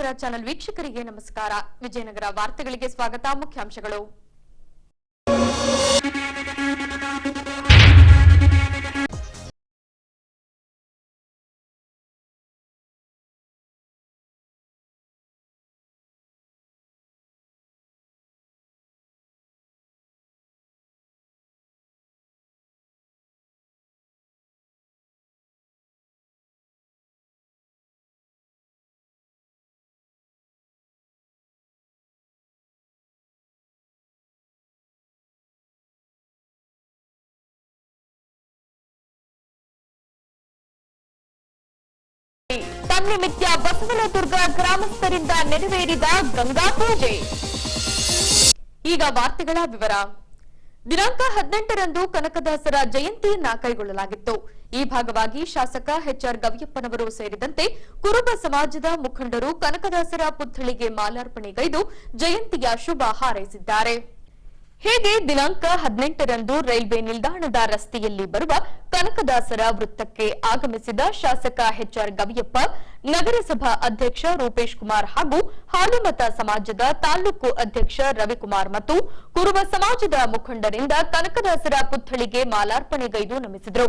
Vijayanagara channel ವೀಕ್ಷಕರಿಗೆ ನಮಸ್ಕಾರ. ವಿಜಯನಗರ ವಾರ್ತೆಗಳಿಗೆ ಸ್ವಾಗತ. ಮುಖ್ಯಾಂಶಗಳು. ತನ್ನಿಮಿತ್ಯ ಬಸವನದುರ್ಗ ಗ್ರಾಮಸ್ಥರಿಂದ ನೆರವೇರಿದ ಗಂಗಾ ಪೂಜೆ. ಈಗ ವಾರ್ತೆಗಳ ವಿವರ. ದಿನಾಂಕ 18ರಂದು ಕನಕದಾಸರ ಜಯಂತಿಯನ್ನ ಕೈಗೊಳ್ಳಲಾಗಿತ್ತು. ಈ ಭಾಗವಾಗಿ ಶಾಸಕ ಎಚ್ಆರ್ ಗವಿಯಪ್ಪನವರು ಸೇರಿದಂತೆ ಕುರುಬ ಸಮಾಜದ ಮುಖಂಡರು ಕನಕದಾಸರ ಪುತ್ಥಳಿಗೆ ಮಾಲಾರ್ಪಣೆಗೈದು ಜಯಂತಿಯ ಶುಭ ಹಾರೈಸಿದ್ದಾರೆ. ಹೇಗೆ ದಿನಾಂಕ 18ರಂದು ರೈಲ್ವೆ ನಿಲ್ದಾಣದ ರಸ್ತೆಯಲ್ಲಿ ಬರುವ ಕನಕದಾಸರ ವೃತ್ತಕ್ಕೆ ಆಗಮಿಸಿದ ಶಾಸಕ ಎಚ್ಆರ್ ಗವಿಯಪ್ಪ, ನಗರಸಭಾ ಅಧ್ಯಕ್ಷ ರೂಪೇಶ್ ಕುಮಾರ್ ಹಾಗೂ ಹಾಲುಮತ ಸಮಾಜದ ತಾಲೂಕು ಅಧ್ಯಕ್ಷ ರವಿಕುಮಾರ್ ಮತ್ತು ಕುರುಬ ಸಮಾಜದ ಮುಖಂಡರಿಂದ ಕನಕದಾಸರ ಪುತ್ಥಳಿಗೆ ಮಾಲಾರ್ಪಣೆಗೈದು ನಮಿಸಿದರು.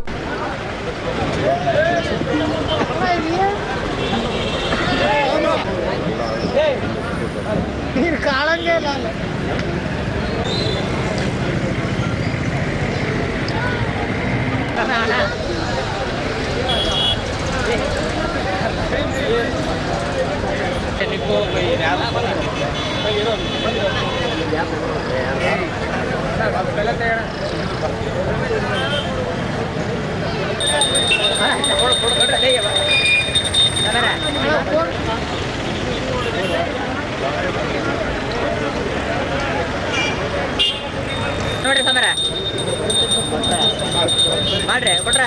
ನೋಡ್ರಿ ಸಮರ ಮಾಡ್ರಿ ಕೊಟ್ರ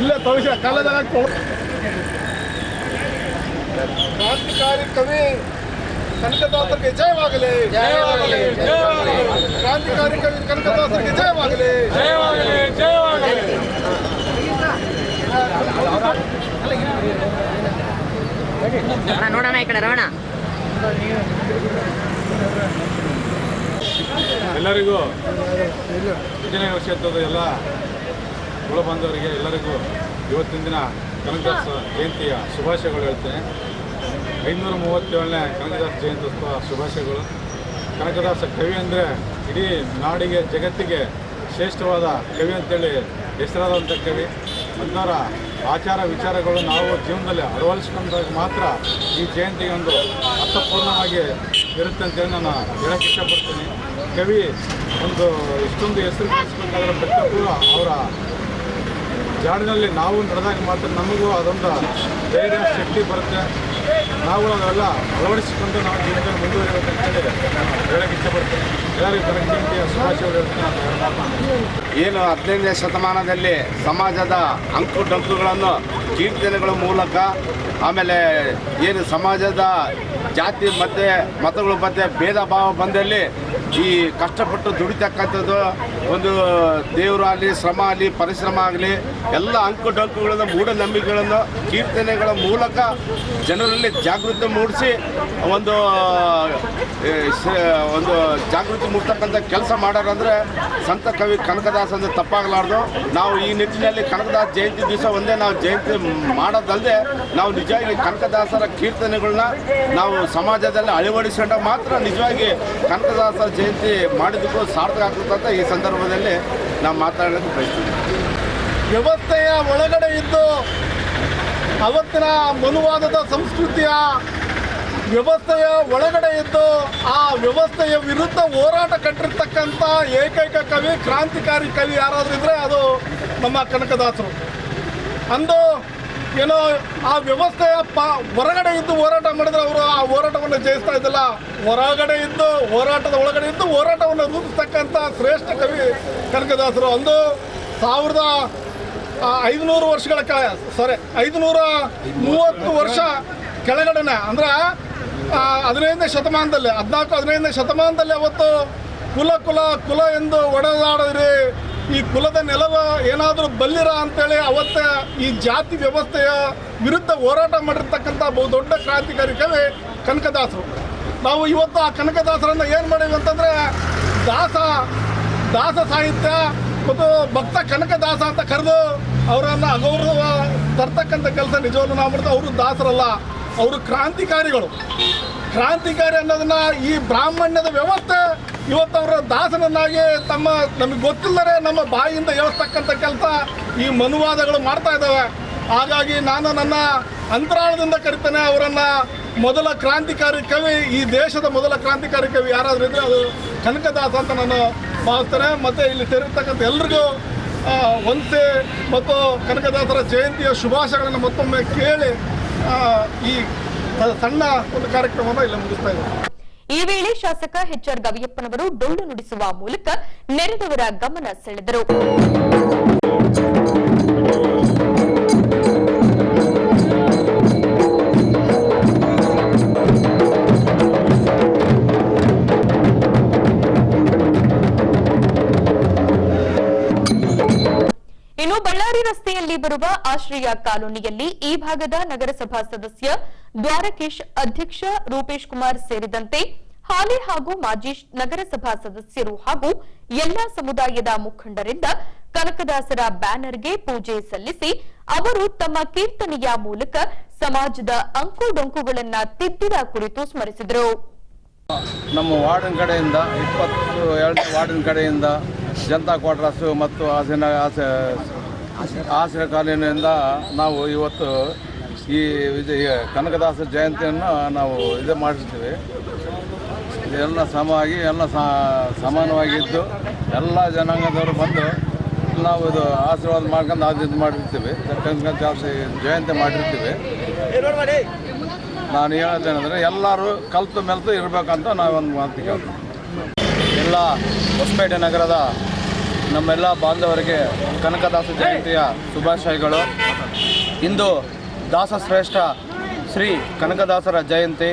ಇಲ್ಲ ಭವಿಷ್ಯ ಕಾಲದಲ್ಲಿ ಕ್ರಾಂತಿಕಾರಿ ಕವಿ ಕನಕದಾಸರಿಗೆ ಜಯವಾಗಲಿ, ಕ್ರಾಂತಿಕಾರಿ ಕವಿ ಕನಕದಾಸರಿಗೆ ಜಯವಾಗಲಿ. ನೋಡೋಣ ಈ ಕಡೆ ರವಣ. ಎಲ್ಲರಿಗೂ ವಿಜಯನಗರ ಕ್ಷೇತ್ರದ ಎಲ್ಲ ಕುಲ ಬಾಂಧವರಿಗೆ ಎಲ್ಲರಿಗೂ ಇವತ್ತಿನ ದಿನ ಕನಕದಾಸ ಜಯಂತಿಯ ಶುಭಾಶಯಗಳು ಹೇಳ್ತೇನೆ. 537ನೇ ಕನಕದಾಸ ಜಯಂತ್ಯೋತ್ಸವ ಶುಭಾಶಯಗಳು. ಕನಕದಾಸ ಕವಿ ಅಂದರೆ ಇಡೀ ನಾಡಿಗೆ ಜಗತ್ತಿಗೆ ಶ್ರೇಷ್ಠವಾದ ಕವಿ ಅಂತೇಳಿ ಹೆಸರಾದಂಥ ಕವಿ. ಅಂಥವರ ಆಚಾರ ವಿಚಾರಗಳು ನಾವು ಜೀವನದಲ್ಲಿ ಅಳವಡಿಸ್ಕೊಂಡಾಗ ಮಾತ್ರ ಈ ಜಯಂತಿಗೆ ಒಂದು ಅರ್ಥಪೂರ್ಣವಾಗಿ ಇರುತ್ತೆ ಅಂತೇಳಿ ನಾನು ಹೇಳಕ್ಕೆ ಇಷ್ಟಪಡ್ತೀನಿ. ಕವಿ ಒಂದು ಇಷ್ಟೊಂದು ಹೆಸರು ಗಳಿಸ್ಬೇಕಾದ್ರೆ ಪ್ರತಿಯೊಬ್ಬರು ಅವರ ಜಾಡಿನಲ್ಲಿ ನಾವು ನಡೆದಾಗ ಮಾತ್ರ ನಮಗೂ ಅದೊಂದು ಧೈರ್ಯ ಶಕ್ತಿ ಬರುತ್ತೆ. ನಾವು ಅವೆಲ್ಲ ಅಳವಡಿಸಿಕೊಂಡು ನಾವು ಜೀವನದಲ್ಲಿ ಮುಂದುವರಿಬೇಕಂತೇಳಿ ಹೇಳಕ್ಕೆ ಇಷ್ಟಪಡ್ತೀನಿ. ಎಲ್ಲರಿಗೂ ಕನಕ ಜಯಂತಿಯ ಶುಭಾಶಯಗಳು ಹೇಳ್ತೀನಿ. ಏನು 15ನೇ ಶತಮಾನದಲ್ಲಿ ಸಮಾಜದ ಅಂಕುಡೊಂಕುಗಳನ್ನು ಕೀರ್ತನೆಗಳ ಮೂಲಕ, ಆಮೇಲೆ ಏನು ಸಮಾಜದ ಜಾತಿ ಮಧ್ಯೆ ಮತಗಳ ಮಧ್ಯೆ ಭೇದ ಭಾವ ಬಂದಲ್ಲಿ ಈ ಕಷ್ಟಪಟ್ಟು ದುಡಿತಕ್ಕಂಥದ್ದು ಒಂದು ದೇವರಾಗಲಿ ಶ್ರಮ ಆಗಲಿ ಪರಿಶ್ರಮ ಆಗಲಿ ಎಲ್ಲ ಅಂಕುಡೊಂಕುಗಳನ್ನು ಮೂಢನಂಬಿಕೆಗಳನ್ನು ಕೀರ್ತನೆಗಳ ಮೂಲಕ ಜನರಲ್ಲಿ ಜಾಗೃತಿ ಮೂಡಿಸಿ ಒಂದು ಜಾಗೃತಿ ಮೂಡಿಸ್ತಕ್ಕಂಥ ಕೆಲಸ ಮಾಡೋರಂದರೆ ಸಂತ ಕವಿ ಕನಕದಾಸ ಅಂದರೆ ತಪ್ಪಾಗಲಾರ್ದು. ನಾವು ಈ ನಿಟ್ಟಿನಲ್ಲಿ ಕನಕದಾಸ ಜಯಂತಿ ದಿವಸ ಒಂದೇ ನಾವು ಜಯಂತಿ ಮಾಡೋದಲ್ಲದೆ ನಾವು ನಿಜವಾಗಿ ಕನಕದಾಸರ ಕೀರ್ತನೆಗಳನ್ನ ನಾವು ಸಮಾಜದಲ್ಲಿ ಅಳವಡಿಸಿಕೊಂಡಾಗ ಮಾತ್ರ ನಿಜವಾಗಿ ಕನಕದಾಸರ ಜಯಂತಿ ಮಾಡಿದ್ದಕ್ಕೂ ಸಾರ್ಥಕ ಆಗ್ತದೆ ಅಂತ ಈ ಸಂದರ್ಭದಲ್ಲಿ ನಾವು ಮಾತಾಡೋಕ್ಕೆ ಬಯಸ್ತೀವಿ. ವ್ಯವಸ್ಥೆಯ ಒಳಗಡೆ ಇದ್ದು ಅವತ್ತಿನ ಮನುವಾದದ ಸಂಸ್ಕೃತಿಯ ವ್ಯವಸ್ಥೆಯ ಒಳಗಡೆ ಇದ್ದು ಆ ವ್ಯವಸ್ಥೆಯ ವಿರುದ್ಧ ಹೋರಾಟ ಕಟ್ಟಿರ್ತಕ್ಕಂಥ ಏಕೈಕ ಕವಿ, ಕ್ರಾಂತಿಕಾರಿ ಕವಿ ಯಾರಾದರೂ ಇದ್ದರೆ ಅದು ನಮ್ಮ ಕನಕದಾಸರು. ಅಂದು ಏನೋ ಆ ವ್ಯವಸ್ಥೆಯ ಹೊರಗಡೆ ಇದ್ದು ಹೋರಾಟ ಮಾಡಿದ್ರೆ ಅವರು ಆ ಹೋರಾಟವನ್ನು ಜಯಿಸ್ತಾ ಇದ್ದಿಲ್ಲ. ಹೊರಗಡೆ ಇದ್ದು ಹೋರಾಟದ ಒಳಗಡೆ ಇದ್ದು ಹೋರಾಟವನ್ನು ರೂಪಿಸ್ತಕ್ಕಂಥ ಶ್ರೇಷ್ಠ ಕವಿ ಕನಕದಾಸರು. ಅಂದು 1500 ವರ್ಷಗಳ 530 ವರ್ಷ ಕೆಳಗಡೆನೆ ಅಂದರೆ 15ನೇ ಶತಮಾನದಲ್ಲಿ 14-15ನೇ ಶತಮಾನದಲ್ಲಿ ಅವತ್ತು ಕುಲ ಎಂದು ಒಡೆದಾಡಿದ್ರಿ. ಈ ಕುಲದ ನೆಲವ ಏನಾದರೂ ಬಲ್ಲಿರ ಅಂತೇಳಿ ಅವತ್ತೇ ಈ ಜಾತಿ ವ್ಯವಸ್ಥೆಯ ವಿರುದ್ಧ ಹೋರಾಟ ಮಾಡಿರ್ತಕ್ಕಂಥ ಬಹುದೊಡ್ಡ ಕ್ರಾಂತಿಕಾರಿ ಕವಿ ಕನಕದಾಸರು. ನಾವು ಇವತ್ತು ಆ ಕನಕದಾಸರನ್ನು ಏನು ಮಾಡೀವಿ ಅಂತಂದರೆ ದಾಸ ಸಾಹಿತ್ಯ ಮತ್ತು ಭಕ್ತ ಕನಕದಾಸ ಅಂತ ಕರೆದು ಅವರನ್ನು ಅಗೌರವ ತರ್ತಕ್ಕಂಥ ಕೆಲಸ ನಿಜವನ್ನು ನಾವು ಮಾಡ್ತೀವಿ. ಅವರು ದಾಸರಲ್ಲ, ಅವರು ಕ್ರಾಂತಿಕಾರಿಗಳು. ಕ್ರಾಂತಿಕಾರಿ ಅನ್ನೋದನ್ನ ಈ ಬ್ರಾಹ್ಮಣ್ಯದ ವ್ಯವಸ್ಥೆ ಇವತ್ತು ಅವರ ದಾಸನನ್ನಾಗಿ ನಮಗೆ ಗೊತ್ತಿಲ್ಲದೆ ನಮ್ಮ ಬಾಯಿಯಿಂದ ಹೇಳ್ತಕ್ಕಂಥ ಕೆಲಸ ಈ ಮನುವಾದಗಳು ಮಾಡ್ತಾ ಇದ್ದಾವೆ. ಹಾಗಾಗಿ ನಾನು ನನ್ನ ಅಂತರಾಳದಿಂದ ಕರಿತೇನೆ ಅವರನ್ನು ಮೊದಲ ಕ್ರಾಂತಿಕಾರಿ ಕವಿ, ಈ ದೇಶದ ಮೊದಲ ಕ್ರಾಂತಿಕಾರಿ ಕವಿ ಯಾರಾದರೂ ಇದ್ದರೆ ಅದು ಕನಕದಾಸ ಅಂತ ನಾನು ಭಾವಿಸ್ತೇನೆ. ಮತ್ತು ಇಲ್ಲಿ ಸೇರಿರ್ತಕ್ಕಂಥ ಎಲ್ರಿಗೂ ಒಂದೇ ಮತ್ತು ಕನಕದಾಸರ ಜಯಂತಿಯ ಶುಭಾಶಯಗಳನ್ನು ಮತ್ತೊಮ್ಮೆ ಕೇಳಿ ಈ ಸಣ್ಣ ಒಂದು ಕಾರ್ಯಕ್ರಮವನ್ನು ಇಲ್ಲಿ ಮುಗಿಸ್ತಾ ಇದ್ದಾರೆ. ಈ ವೇಳೆ ಶಾಸಕ ಎಚ್.ಆರ್. ಗವಿಯಪ್ಪನವರು ಡೊಳ್ಳು ನುಡಿಸುವ ಮೂಲಕ ನೆರೆದವರ ಗಮನ ಸೆಳೆದರು. ಇನ್ನು ಬಳ್ಳಾರಿ ರಸ್ತೆಯಲ್ಲಿ ಬರುವ ಆಶ್ರಯ ಕಾಲೋನಿಯಲ್ಲಿ ಈ ಭಾಗದ ನಗರಸಭಾ ಸದಸ್ಯ ದ್ವಾರಕೀಶ್, ಅಧ್ಯಕ್ಷ ರೂಪೇಶ್ ಕುಮಾರ್ ಸೇರಿದಂತೆ ಹಾಲಿ ಹಾಗೂ ಮಾಜಿ ನಗರಸಭಾ ಸದಸ್ಯರು ಹಾಗೂ ಎಲ್ಲಾ ಸಮುದಾಯದ ಮುಖಂಡರಿಂದ ಕನಕದಾಸರ ಬ್ಯಾನರ್ಗೆ ಪೂಜೆ ಸಲ್ಲಿಸಿ ಅವರು ತಮ್ಮ ಕೀರ್ತನೆಯ ಮೂಲಕ ಸಮಾಜದ ಅಂಕುಡೊಂಕುಗಳನ್ನ ತಿದ್ದಿದ ಕುರಿತು ಸ್ಮರಿಸಿದರು. ನಮ್ಮ ವಾರ್ಡಿನ ಕಡೆಯಿಂದ 22ನೇ ವಾರ್ಡಿನ ಕಡೆಯಿಂದ ಜನತಾ ಕ್ವಾರ್ಟರ್ಸ್ ಮತ್ತು ಆಶ್ರಯ ಕಾಲೋನಿಯಿಂದ ನಾವು ಇವತ್ತು ಈ ಕನಕದಾಸ ಜಯಂತಿಯನ್ನು ನಾವು ಮಾಡಿಸ್ತೀವಿ. ಎಲ್ಲ ಸಮಾನವಾಗಿದ್ದು ಎಲ್ಲ ಜನಾಂಗದವರು ಬಂದು ನಾವು ಇದು ಆಶೀರ್ವಾದ ಮಾಡ್ಕೊಂಡು ಇದು ಮಾಡಿರ್ತೀವಿ. ಕನಕದಾಸ ಜಯಂತಿ ಮಾಡಿರ್ತೀವಿ. ನಾನು ಹೇಳೋದೇನೆಂದರೆ ಎಲ್ಲರೂ ಕಲ್ತು ಮೆಲ್ತು ಇರಬೇಕಂತ ನಾವೊಂದು ಮಾತು ಕೇಳ್ತೀವಿ. ಎಲ್ಲ ಹೊಸಪೇಟೆ ನಗರದ ನಮ್ಮೆಲ್ಲ ಬಾಂಧವರಿಗೆ ಕನಕದಾಸ ಜಯಂತಿಯ ಶುಭಾಶಯಗಳು. ಇಂದು ದಾಸಶ್ರೇಷ್ಠ ಶ್ರೀ ಕನಕದಾಸರ ಜಯಂತಿ.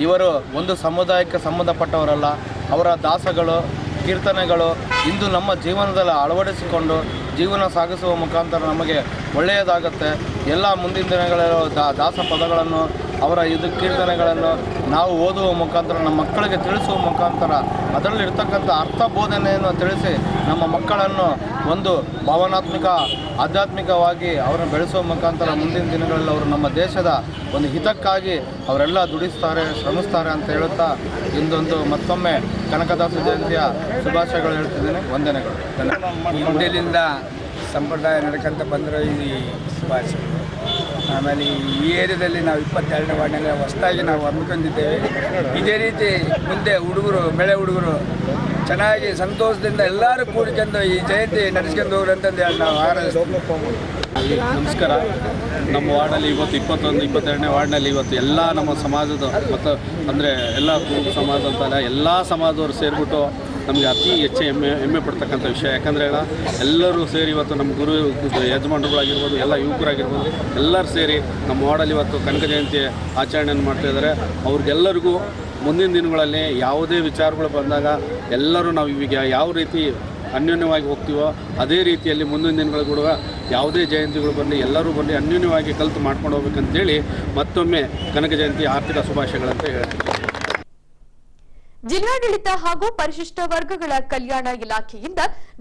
ಇವರು ಒಂದು ಸಮುದಾಯಕ್ಕೆ ಸಂಬಂಧಪಟ್ಟವರಲ್ಲ. ಅವರ ದಾಸಗಳು, ಕೀರ್ತನೆಗಳು ಇಂದು ನಮ್ಮ ಜೀವನದಲ್ಲಿ ಅಳವಡಿಸಿಕೊಂಡು ಜೀವನ ಸಾಗಿಸುವ ಮುಖಾಂತರ ನಮಗೆ ಒಳ್ಳೆಯದಾಗುತ್ತೆ. ಎಲ್ಲ ಮುಂದಿನ ದಿನಗಳಲ್ಲಿ ದಾಸ ಪದಗಳನ್ನು ಅವರ ಕೀರ್ತನೆಗಳನ್ನು ನಾವು ಓದುವ ಮುಖಾಂತರ ನಮ್ಮ ಮಕ್ಕಳಿಗೆ ತಿಳಿಸುವ ಮುಖಾಂತರ ಅದರಲ್ಲಿರ್ತಕ್ಕಂಥ ಅರ್ಥ ಬೋಧನೆಯನ್ನು ತಿಳಿಸಿ ನಮ್ಮ ಮಕ್ಕಳನ್ನು ಒಂದು ಭಾವನಾತ್ಮಕ ಆಧ್ಯಾತ್ಮಿಕವಾಗಿ ಅವರನ್ನು ಬೆಳೆಸುವ ಮುಖಾಂತರ ಮುಂದಿನ ದಿನಗಳಲ್ಲಿ ಅವರು ನಮ್ಮ ದೇಶದ ಒಂದು ಹಿತಕ್ಕಾಗಿ ಅವರೆಲ್ಲ ದುಡಿಸ್ತಾರೆ, ಶ್ರಮಿಸ್ತಾರೆ ಅಂತ ಹೇಳುತ್ತಾ ಇಂದೊಂದು ಮತ್ತೊಮ್ಮೆ ಕನಕದಾಸ ಜಯಂತಿಯ ಶುಭಾಶಯಗಳು ಹೇಳ್ತಿದ್ದೇನೆ. ವಂದನೆಗಳು. ಹಿಂದಿನಿಂದ ಸಂಪ್ರದಾಯ ನಡ್ಕೊಂತ ಬಂದಿರೋ ಈ ಶುಭಾಶಯಗಳು. ಆಮೇಲೆ ಈ ಏರಿಯಾದಲ್ಲಿ ನಾವು 22ನೇ ವಾರ್ಡ್ನಲ್ಲಿ ಹೊಸದಾಗಿ ನಾವು ಹಮ್ಮಿಕೊಂಡಿದ್ದೇವೆ. ಇದೇ ರೀತಿ ಮುಂದೆ ಬೆಳೆ ಹುಡುಗರು ಚೆನ್ನಾಗಿ ಸಂತೋಷದಿಂದ ಎಲ್ಲರೂ ಕೂಡಿಕೊಂಡು ಈ ಜಯಂತಿ ನಡೆಸ್ಕೊಂಡು ಹೋಗ್ರಿ ಅಂತಂದು ಹೇಳಿ ನಾವು ನಮಸ್ಕಾರ. ನಮ್ಮ ವಾರ್ಡಲ್ಲಿ ಇವತ್ತು 22ನೇ ವಾರ್ಡ್ನಲ್ಲಿ ಇವತ್ತು ಎಲ್ಲ ನಮ್ಮ ಸಮಾಜದ ಮತ್ತು ಅಂದರೆ ಎಲ್ಲ ಕುರುಬ ಸಮಾಜ ಅಂತಲ್ಲ ಎಲ್ಲ ಸಮಾಜದವರು ಸೇರಿಬಿಟ್ಟು ನಮಗೆ ಅತಿ ಹೆಚ್ಚು ಹೆಮ್ಮೆ ಪಡ್ತಕ್ಕಂಥ ವಿಷಯ. ಯಾಕಂದರೆ ಎಲ್ಲರೂ ಸೇರಿ ಇವತ್ತು ನಮ್ಮ ಯಜಮಾನರುಗಳಾಗಿರ್ಬೋದು, ಎಲ್ಲ ಯುವಕರಾಗಿರ್ಬೋದು, ಎಲ್ಲರೂ ಸೇರಿ ನಮ್ಮ ವಾರ್ಡಲ್ಲಿ ಇವತ್ತು ಕನಕ ಜಯಂತಿ ಆಚರಣೆಯನ್ನು ಮಾಡ್ತಾಯಿದ್ದಾರೆ. ಅವ್ರಿಗೆಲ್ಲರಿಗೂ ಮುಂದಿನ ದಿನಗಳಲ್ಲಿ ಯಾವುದೇ ವಿಚಾರಗಳು ಬಂದಾಗ ಎಲ್ಲರೂ ನಾವು ಈಗ ಯಾವ ರೀತಿ ಅನ್ಯೋನ್ಯವಾಗಿ ಹೋಗ್ತೀವೋ ಅದೇ ರೀತಿಯಲ್ಲಿ ಮುಂದಿನ ದಿನಗಳು ಕೂಡ ಯಾವುದೇ ಜಯಂತಿಗಳು ಬರಲಿ ಎಲ್ಲರೂ ಬರಲಿ ಅನ್ಯೋನ್ಯವಾಗಿ ಕಲಿತು ಮಾಡ್ಕೊಂಡು ಹೋಗ್ಬೇಕಂತೇಳಿ ಮತ್ತೊಮ್ಮೆ ಕನಕ ಜಯಂತಿ ಆರ್ಥಿಕ ಶುಭಾಶಯಗಳಂತ ಹೇಳ್ತೀನಿ. ಜಿಲ್ಲಾಡಳಿತ ಹಾಗೂ ಪರಿಶಿಷ್ಟ ವರ್ಗಗಳ ಕಲ್ಯಾಣ ಇಲಾಖೆಯಿಂದ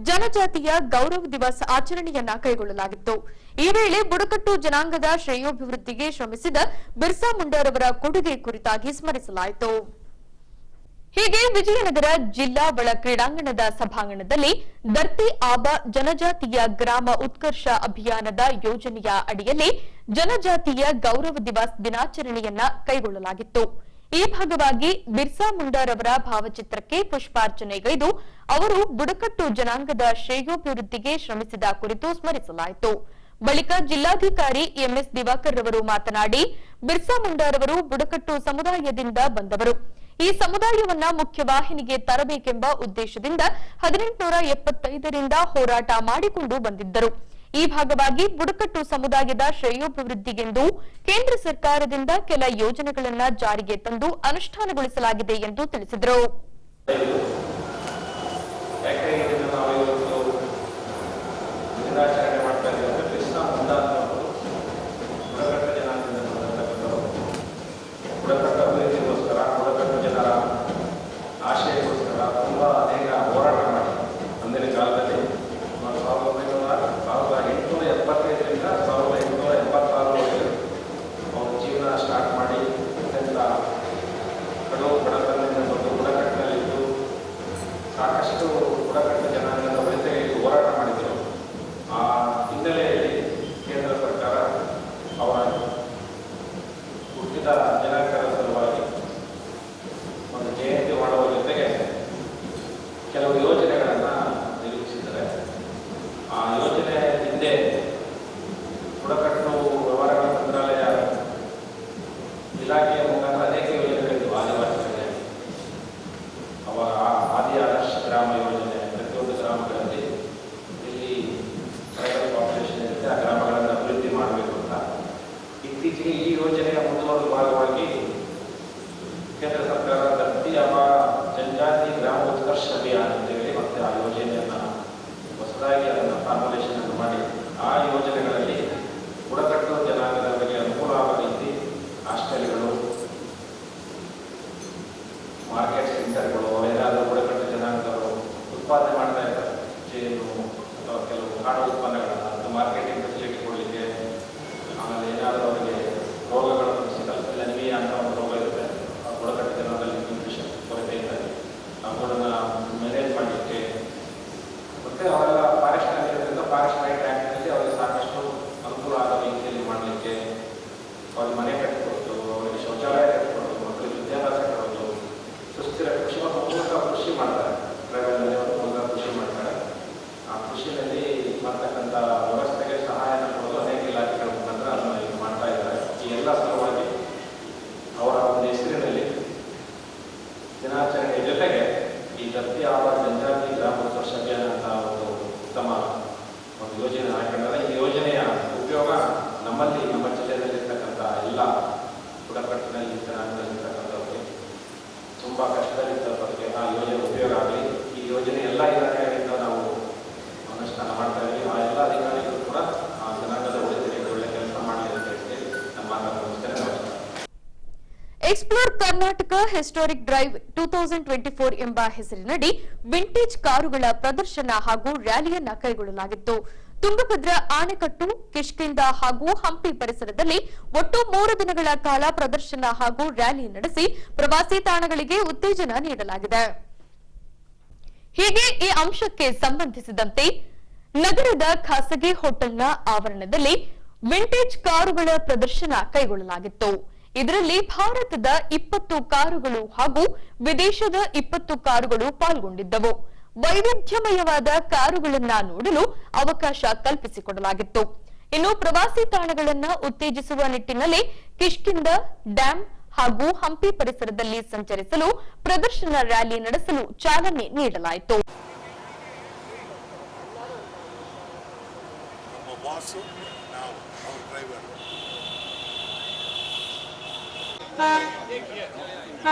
ಜನಜಾತಿಯ ಗೌರವ ದಿವಸ ಆಚರಣೆಯನ್ನ ಕೈಗೊಳ್ಳಲಾಗಿತ್ತು. ಈ ವೇಳೆ ಬುಡಕಟ್ಟು ಜನಾಂಗದ ಶ್ರೇಯೋಭಿವೃದ್ಧಿಗೆ ಶ್ರಮಿಸಿದ ಬಿರ್ಸಾ ಮುಂಡಾರವರ ಕೊಡುಗೆ ಕುರಿತಾಗಿ ಸ್ಮರಿಸಲಾಯಿತು. ಹೀಗೆ ವಿಜಯನಗರ ಜಿಲ್ಲಾ ಒಳ ಕ್ರೀಡಾಂಗಣದ ಸಭಾಂಗಣದಲ್ಲಿ ಧರ್ತಿ ಆಬ ಜನಜಾತಿಯ ಗ್ರಾಮ ಉತ್ಕರ್ಷ ಅಭಿಯಾನದ ಯೋಜನೆಯ ಅಡಿಯಲ್ಲಿ ಜನಜಾತಿಯ ಗೌರವ ದಿವಸ ದಿನಾಚರಣೆಯನ್ನ ಕೈಗೊಳ್ಳಲಾಗಿತ್ತು. ಈ ಭಾಗವಾಗಿ ಬಿರ್ಸಾ ಮುಂಡಾರವರ ಭಾವಚಿತ್ರಕ್ಕೆ ಪುಷ್ಪಾರ್ಚನೆಗೈದು ಅವರು ಬುಡಕಟ್ಟು ಜನಾಂಗದ ಶ್ರೇಯೋಭಿವೃದ್ಧಿಗೆ ಶ್ರಮಿಸಿದ ಕುರಿತು ಸ್ಮರಿಸಲಾಯಿತು. ಬಳಿಕ ಜಿಲ್ಲಾಧಿಕಾರಿ ಎಂಎಸ್ ದಿವಾಕರ್ ರವರು ಮಾತನಾಡಿ, ಬಿರ್ಸಾ ಮುಂಡಾರವರು ಬುಡಕಟ್ಟು ಸಮುದಾಯದಿಂದ ಬಂದವರು. ಈ ಸಮುದಾಯವನ್ನ ಮುಖ್ಯವಾಹಿನಿಗೆ ತರಬೇಕೆಂಬ ಉದ್ದೇಶದಿಂದ 1875ರಿಂದ ಹೋರಾಟ ಮಾಡಿಕೊಂಡು ಬಂದಿದ್ದರು. ಈ ಭಾಗವಾಗಿ ಬುಡಕಟ್ಟು ಸಮುದಾಯದ ಶ್ರೇಯೋಭಿವೃದ್ಧಿಗೆಂದು ಕೇಂದ್ರ ಸರ್ಕಾರದಿಂದ ಕೆಲ ಯೋಜನೆಗಳನ್ನು ಜಾರಿಗೆ ತಂದು ಅನುಷ್ಠಾನಗೊಳಿಸಲಾಗಿದೆ ಎಂದು ತಿಳಿಸಿದರು. ಆಶಯಕ್ಕೋಸ್ಕರ ತುಂಬ ಅನೇಕ ಹೋರಾಟ ಮಾಡಿ ಅಂದಿನ ಕಾಲದಲ್ಲಿ 1875ರಿಂದ 1886 ಅವರು ಜೀವನ ಸ್ಟಾರ್ಟ್ ಮಾಡಿ ಅತ್ಯಂತ ಕಡು ಬಡತನದಿಂದ ಬಂದು ಬುಡಕಟ್ಟಿನಲ್ಲಿದ್ದು ಸಾಕಷ್ಟು ಬುಡಕಟ್ಟು ಜನಾಂಗದ ಒಳಿತಿಗೆ ಹೋರಾಟ ಮಾಡಿದರು. ಆ ಹಿನ್ನೆಲೆಯಲ್ಲಿ ಕೇಂದ್ರ ಸರ್ಕಾರ ಅವರ ಹುಟ್ಟಿದ ಜನಾಂಗದ ಸಲುವಾಗಿ ಒಂದು ಜಯಂತಿ ಮಾಡುವ ಜೊತೆಗೆ ಕೆಲವು ಯೋಜನೆಗಳನ್ನು ನಿರೂಪಿಸಿದ್ದಾರೆ. ಆ ಯೋಜನೆ ಹಿಂದೆ ಬುಡಕಟ್ಟು ವ್ಯವಹಾರಗಳ ಮಂತ್ರಾಲಯ ಇಲಾಖೆಯ ಮುಖಾಂತರ ಅನೇಕ ಯೋಜನೆಗಳಿದ್ದು ಆದಿವಾಸಿಗಳಿಗೆ ಅವರ ಆದಿ ಆದರ್ಶ ಗ್ರಾಮ ಯೋಜನೆ ಪ್ರತಿಯೊಂದು ಗ್ರಾಮಗಳಲ್ಲಿ ಇಲ್ಲಿ ಟ್ರೈಬಲ್ ಪಾಪ್ಯುಲೇಷನ್ ಇರುತ್ತೆ ಆ ಗ್ರಾಮಗಳನ್ನು ಅಭಿವೃದ್ಧಿ ಮಾಡಬೇಕು ಅಂತ ಇತ್ತೀಚೆಗೆ ಈ ಯೋಜನೆಯ ಮುಂದುವರೆದ ಭಾಗವಾಗಿ ಕೇಂದ್ರ ಸರ್ಕಾರ ಧರ್ತಿ ಆಬ ಜನಜಾತಿ ಗ್ರಾಮ ಉತ್ಕರ್ಷ ಅಭಿಯಾನ ಅಂತ ಹೇಳಿ ಮತ್ತೆ ಆ ಯೋಜನೆಯನ್ನು ಹೊಸದಾಗಿ ಅದನ್ನು ಫಾರ್ಮುಲೇಷನ್ ಅನ್ನು ಮಾಡಿ ಆ ಯೋಜನೆಗಳಲ್ಲಿ ಬುಡಕಟ್ಟು ಜನಾಂಗದವರಿಗೆ ಅನುಕೂಲ ಆಗುವ ರೀತಿ ಹಾಸ್ಟೆಲ್ಗಳು, ಮಾರ್ಕೆಟ್ ಸೆಂಟರ್ಗಳು, ಏನಾದರೂ ಬುಡಕಟ್ಟು ಜನಾಂಗದವರು ಉತ್ಪಾದನೆ ಮಾಡ್ತಾ ಇರ್ತಾರೆ ಜೇನು ಅಥವಾ ಕೆಲವು ಕಾಡು ಉತ್ಪನ್ನಗಳನ್ನು ಅದು ಮಾರ್ಕೆಟಿಂಗ್ ಫೆಸಿಲಿಟಿ ಕೊಡಲಿಕ್ಕೆ, ಆಮೇಲೆ ಏನಾದರೂ ಅವರಿಗೆ ರೋಗಗಳನ್ನು ಸಿಗಲ್ಲ ಅನಿಮಿಯಾ ಅಂತ ಒಂದು ರೋಗ ಇರುತ್ತೆ ಬುಡಕಟ್ಟು ಜನಾಂಗದಲ್ಲಿ ನ್ಯೂಟ್ರಿಷನ್ ಕೊರತೆ ಇದ್ದಾರೆ ಅವುಗಳನ್ನು ಮ್ಯಾನೇಜ್ ಮಾಡಲಿಕ್ಕೆ ಮತ್ತು ಅವರೆಲ್ಲ ಫಾರೆಸ್ಟ್ ಆಗಿರೋದ್ರಿಂದ ಫಾರೆಸ್ಟ್ ರೈಟ್ ಆ್ಯಕ್ಟ್ನಲ್ಲಿ ಅವರಿಗೆ ಸಾಕಷ್ಟು ಅನುಕೂಲ ಆದ ರೀತಿಯಲ್ಲಿ ಮಾಡಲಿಕ್ಕೆ ಅವ್ರಿಗೆ ಮನೆ ಕಟ್ಟಿಕೊಟ್ಟು ಅವರಿಗೆ ಶೌಚಾಲಯ ಕಟ್ಟಿಕೊಟ್ಟು ಮಕ್ಕಳಿಗೆ ವಿದ್ಯಾಭ್ಯಾಸ ಕೊಡೋದು, ಸುಸ್ಥಿರ ಕೃಷಿ ಮತ್ತು ಮೂಲಕ ಕೃಷಿ ಮಾಡ್ತಾರೆ. ಟ್ರೈಬಲ್ನಲ್ಲಿ ಒಂದು ಮೂಲಕ ಕೃಷಿ ಮಾಡ್ತಾರೆ. ಆ ಕೃಷಿಯಲ್ಲಿ ಮಾಡ್ತಕ್ಕಂಥ ವ್ಯವಸ್ಥೆಗೆ ಸಹಾಯನ ಕೊಡೋದು ಅನೇಕ ಇಲಾಖೆಗಳ ಮುಖಾಂತರ ಅದನ್ನು ಈಗ ಮಾಡ್ತಾ ಇದ್ದಾರೆ. ಈ ಎಲ್ಲ ಸಲುವಾಗಿ ಅವರ ಒಂದು ಹೆಸರಿನಲ್ಲಿ ದಿನಾಚರಣೆಯ ಜೊತೆಗೆ ಈ ಧರ್ತಿ ಆಬ ಜನಜಾತಿ ಗ್ರಾಮ ಉತ್ಕರ್ಷ ಅಭಿಯಾನ ಅಂತ ಒಂದು ಉತ್ತಮ ಒಂದು ಯೋಜನೆ ಹಾಕಿದ್ದಾರೆ. ಈ ಯೋಜನೆಯ ಉಪಯೋಗ ನಮ್ಮಲ್ಲಿ ನಮ್ಮ ಜಿಲ್ಲೆಯಲ್ಲಿರ್ತಕ್ಕಂಥ ಎಲ್ಲ ಬುಡಕಟ್ಟಿನಲ್ಲಿ ಜನಾಂಗದಲ್ಲಿರ್ತಕ್ಕಂಥವ್ರಿಗೆ ತುಂಬ ಕಷ್ಟದಲ್ಲಿದ್ದವರಿಗೆ ಆ ಯೋಜನೆ ಉಪಯೋಗ ಆಗಲಿ. ಈ ಯೋಜನೆ ಎಲ್ಲ ಇಲಾಖೆಗಳಿಂದ ನಾವು ಅನುಷ್ಠಾನ ಮಾಡ್ತಾ ಇದ್ದೀವಿ. ಆ ಎಲ್ಲ ಅಧಿಕಾರಿಗಳು ಕೂಡ ಆ ಜನಾಂಗದ ಒಳಿತಿಗೆ ಒಳ್ಳೆ ಕೆಲಸ ಮಾಡಲಿ ಅಂತ ಹೇಳಿ ನಮ್ಮ ಮಾತನಾಡುತ್ತೇನೆ. ನಮಸ್ಕಾರ. ಎಕ್ಸ್ಪ್ಲೋರ್ ಕರ್ನಾಟಕ ಹಿಸ್ಟಾರಿಕ್ ಡ್ರೈವ್ 2024 ಎಂಬ ಹೆಸರಿನಡಿ ವಿಂಟೇಜ್ ಕಾರುಗಳ ಪ್ರದರ್ಶನ ಹಾಗೂ ರ್ಯಾಲಿಯನ್ನ ಕೈಗೊಳ್ಳಲಾಗಿತ್ತು. ತುಂಗಭದ್ರಾ ಆಣೆಕಟ್ಟು, ಕಿಷ್ಕಿಂಧ ಹಾಗೂ ಹಂಪಿ ಪರಿಸರದಲ್ಲಿ ಒಟ್ಟು 3 ದಿನಗಳ ಕಾಲ ಪ್ರದರ್ಶನ ಹಾಗೂ ರ್ಯಾಲಿ ನಡೆಸಿ ಪ್ರವಾಸಿ ತಾಣಗಳಿಗೆ ಉತ್ತೇಜನ ನೀಡಲಾಗಿದೆ. ಹೀಗೆ ಈ ಅಂಶಕ್ಕೆ ಸಂಬಂಧಿಸಿದಂತೆ ನಗರದ ಖಾಸಗಿ ಹೋಟೆಲ್ನ ಆವರಣದಲ್ಲಿ ವಿಂಟೇಜ್ ಕಾರುಗಳ ಪ್ರದರ್ಶನ ಕೈಗೊಳ್ಳಲಾಗಿತ್ತು. ಇದರಲ್ಲಿ ಭಾರತದ 20 ಕಾರುಗಳು ಹಾಗೂ ವಿದೇಶದ 20 ಕಾರುಗಳು ಪಾಲ್ಗೊಂಡಿದ್ದವು. ವೈವಿಧ್ಯಮಯವಾದ ಕಾರುಗಳನ್ನ ನೋಡಲು ಅವಕಾಶ ಕಲ್ಪಿಸಿಕೊಡಲಾಗಿತ್ತು. ಇನ್ನು ಪ್ರವಾಸಿ ತಾಣಗಳನ್ನು ಉತ್ತೇಜಿಸುವ ನಿಟ್ಟಿನಲ್ಲಿ ಕಿಷ್ಕಿಂಧ ಡ್ಯಾಂ ಹಾಗೂ ಹಂಪಿ ಪರಿಸರದಲ್ಲಿ ಸಂಚರಿಸಲು ಪ್ರದರ್ಶನ ರ್ಯಾಲಿ ನಡೆಸಲು ಚಾಲನೆ ನೀಡಲಾಯಿತು. ಈ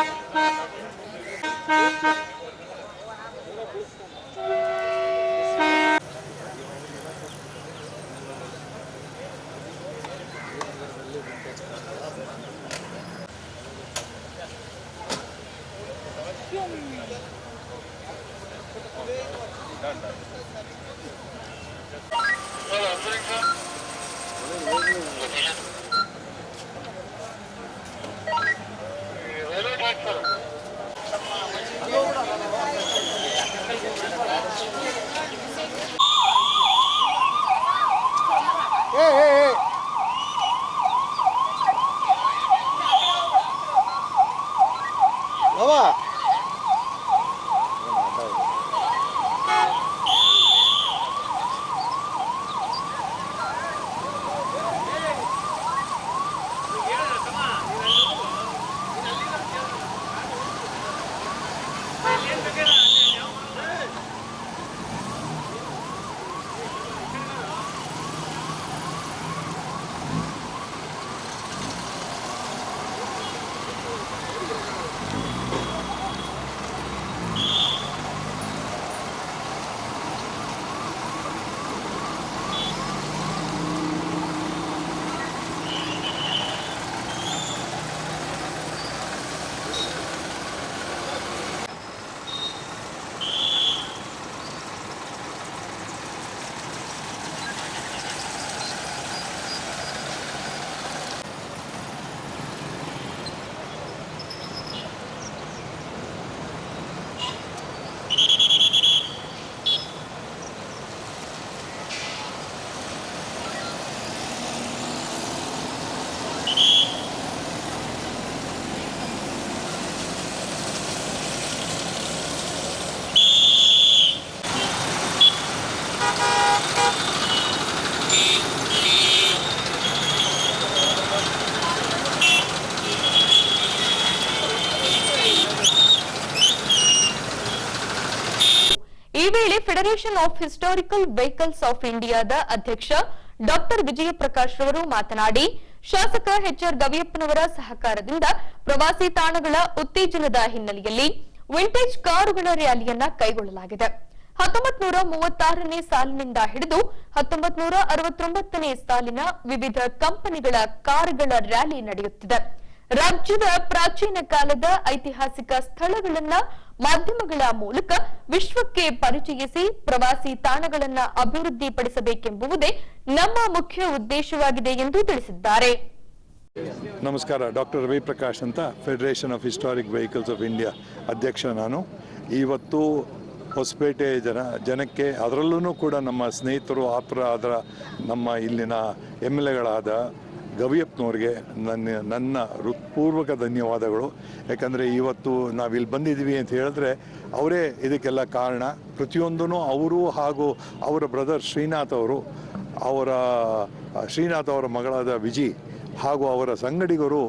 ವೇಳೆ federation of historical vehicles of ಇಂಡಿಯಾದ ಅಧ್ಯಕ್ಷ ಡಾಕ್ಟರ್ ವಿಜಯಪ್ರಕಾಶ್ ರವರು ಮಾತನಾಡಿ, ಶಾಸಕ ಎಚ್ಆರ್ ಗವಿಯಪ್ಪನವರ ಸಹಕಾರದಿಂದ ಪ್ರವಾಸಿ ತಾಣಗಳ ಉತ್ತೇಜನದ ಹಿನ್ನೆಲೆಯಲ್ಲಿ ವಿಂಟೇಜ್ ಕಾರುಗಳ ರ್ಯಾಲಿಯನ್ನ ಕೈಗೊಳ್ಳಲಾಗಿದೆ. 1936ನೇ ಸಾಲಿನಿಂದ ಹಿಡಿದು 1969ನೇ ಸಾಲಿನ ವಿವಿಧ ಕಂಪನಿಗಳ ಕಾರುಗಳ ರ್ಯಾಲಿ ನಡೆಯುತ್ತಿದೆ. ರಾಜ್ಯದ ಪ್ರಾಚೀನ ಕಾಲದ ಐತಿಹಾಸಿಕ ಸ್ಥಳಗಳನ್ನ ಮಾಧ್ಯಮಗಳ ಮೂಲಕ ವಿಶ್ವಕ್ಕೆ ಪರಿಚಯಿಸಿ ಪ್ರವಾಸಿ ತಾಣಗಳನ್ನು ಅಭಿವೃದ್ಧಿಪಡಿಸಬೇಕೆಂಬುದೇ ನಮ್ಮ ಮುಖ್ಯ ಉದ್ದೇಶವಾಗಿದೆ ಎಂದು ತಿಳಿಸಿದ್ದಾರೆ. ನಮಸ್ಕಾರ. ಡಾಕ್ಟರ್ ರವಿಪ್ರಕಾಶ್ ಅಂತ, federation of historic vehicles of India ಅಧ್ಯಕ್ಷ ನಾನು. ಇವತ್ತು ಹೊಸಪೇಟೆ ಜನಕ್ಕೆ, ಅದರಲ್ಲೂ ಕೂಡ ನಮ್ಮ ಸ್ನೇಹಿತರು ಆಪ್ತರ ನಮ್ಮ ಇಲ್ಲಿನ MLAಗಳಾದ ಗವಿಯಪ್ಪನವ್ರಿಗೆ ನನ್ನ ಹೃತ್ಪೂರ್ವಕ ಧನ್ಯವಾದಗಳು. ಯಾಕಂದರೆ ಇವತ್ತು ನಾವಿಲ್ಲಿ ಬಂದಿದ್ದೀವಿ ಅಂತ ಹೇಳಿದ್ರೆ ಅವರೇ ಇದಕ್ಕೆಲ್ಲ ಕಾರಣ. ಪ್ರತಿಯೊಂದೂ ಅವರು ಹಾಗೂ ಅವರ ಬ್ರದರ್ ಶ್ರೀನಾಥ್ ಅವರ ಮಗಳಾದ ವಿಜಿ ಹಾಗೂ ಅವರ ಸಂಗಡಿಗರು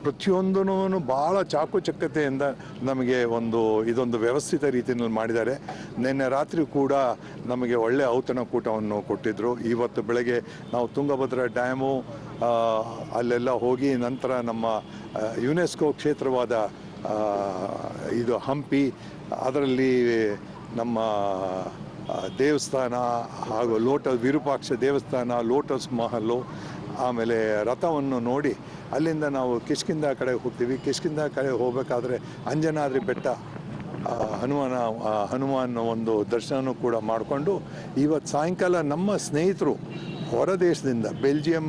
ಪ್ರತಿಯೊಂದೂ ಭಾಳ ಚಾಕುಚಕ್ಯತೆಯಿಂದ ನಮಗೆ ಇದೊಂದು ವ್ಯವಸ್ಥಿತ ರೀತಿಯಲ್ಲಿ ಮಾಡಿದ್ದಾರೆ. ನಿನ್ನೆ ರಾತ್ರಿ ಕೂಡ ನಮಗೆ ಒಳ್ಳೆಯ ಔತಣಕೂಟವನ್ನು ಕೊಟ್ಟಿದ್ದರು. ಇವತ್ತು ಬೆಳಗ್ಗೆ ನಾವು ತುಂಗಭದ್ರಾ ಡ್ಯಾಮು ಅಲ್ಲೆಲ್ಲ ಹೋಗಿ ನಂತರ ನಮ್ಮ ಯುನೆಸ್ಕೋ ಕ್ಷೇತ್ರವಾದ ಇದು ಹಂಪಿ, ಅದರಲ್ಲಿ ನಮ್ಮ ದೇವಸ್ಥಾನ ಹಾಗೂ ವಿರೂಪಾಕ್ಷ ದೇವಸ್ಥಾನ, ಲೋಟಸ್ ಮಹಲು, ಆಮೇಲೆ ರಥವನ್ನು ನೋಡಿ ಅಲ್ಲಿಂದ ನಾವು ಕಿಷ್ಕಿಂಧ ಕಡೆ ಹೋಗ್ತೀವಿ. ಕಿಷ್ಕಿಂಧ ಕಡೆ ಹೋಗಬೇಕಾದ್ರೆ ಅಂಜನಾದ್ರಿ ಬೆಟ್ಟ, ಹನುಮಾನ್ ಒಂದು ದರ್ಶನ ಕೂಡ ಮಾಡಿಕೊಂಡು ಇವತ್ತು ಸಾಯಂಕಾಲ ನಮ್ಮ ಸ್ನೇಹಿತರು ಹೊರ ದೇಶದಿಂದ ಬೆಲ್ಜಿಯಂ,